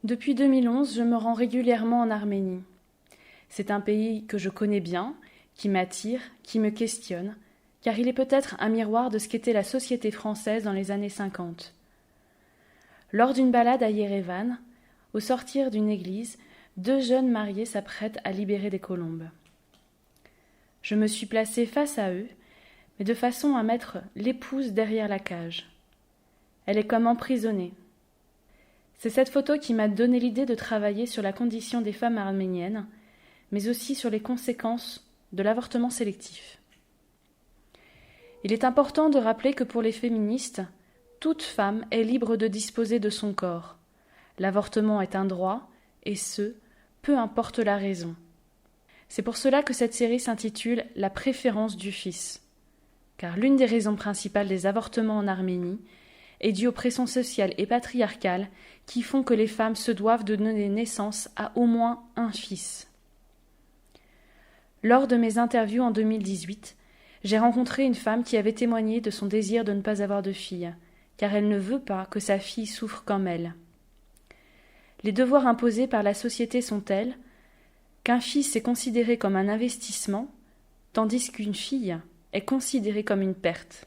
Depuis 2011, je me rends régulièrement en Arménie. C'est un pays que je connais bien, qui m'attire, qui me questionne, car il est peut-être un miroir de ce qu'était la société française dans les années 50. Lors d'une balade à Yerevan, au sortir d'une église, deux jeunes mariés s'apprêtent à libérer des colombes. Je me suis placée face à eux, mais de façon à mettre l'épouse derrière la cage. Elle est comme emprisonnée. C'est cette photo qui m'a donné l'idée de travailler sur la condition des femmes arméniennes, mais aussi sur les conséquences de l'avortement sélectif. Il est important de rappeler que pour les féministes, toute femme est libre de disposer de son corps. L'avortement est un droit, et ce, peu importe la raison. C'est pour cela que cette série s'intitule « La préférence du fils », car l'une des raisons principales des avortements en Arménie est due aux pressions sociales et patriarcales qui font que les femmes se doivent de donner naissance à au moins un fils. Lors de mes interviews en 2018, j'ai rencontré une femme qui avait témoigné de son désir de ne pas avoir de fille, car elle ne veut pas que sa fille souffre comme elle. Les devoirs imposés par la société sont tels qu'un fils est considéré comme un investissement, tandis qu'une fille est considérée comme une perte.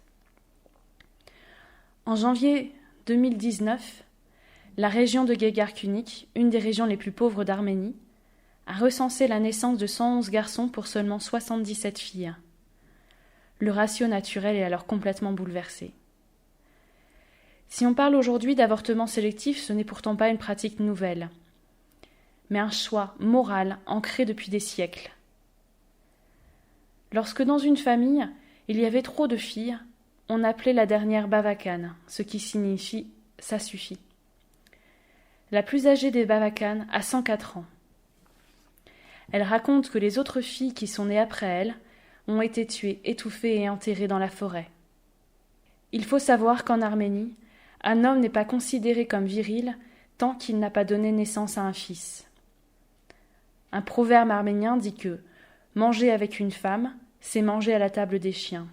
En janvier 2019, la région de Gégarkunik, une des régions les plus pauvres d'Arménie, a recensé la naissance de 111 garçons pour seulement 77 filles. Le ratio naturel est alors complètement bouleversé. Si on parle aujourd'hui d'avortement sélectif, ce n'est pourtant pas une pratique nouvelle, mais un choix moral ancré depuis des siècles. Lorsque dans une famille, il y avait trop de filles, on appelait la dernière Bavakan, ce qui signifie « ça suffit ». La plus âgée des Bavakan a 104 ans. Elle raconte que les autres filles qui sont nées après elle ont été tuées, étouffées et enterrées dans la forêt. Il faut savoir qu'en Arménie, un homme n'est pas considéré comme viril tant qu'il n'a pas donné naissance à un fils. Un proverbe arménien dit que « manger avec une femme, c'est manger à la table des chiens ».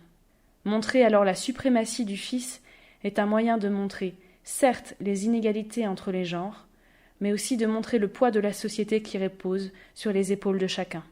Montrer alors la suprématie du fils est un moyen de montrer, certes, les inégalités entre les genres, mais aussi de montrer le poids de la société qui repose sur les épaules de chacun.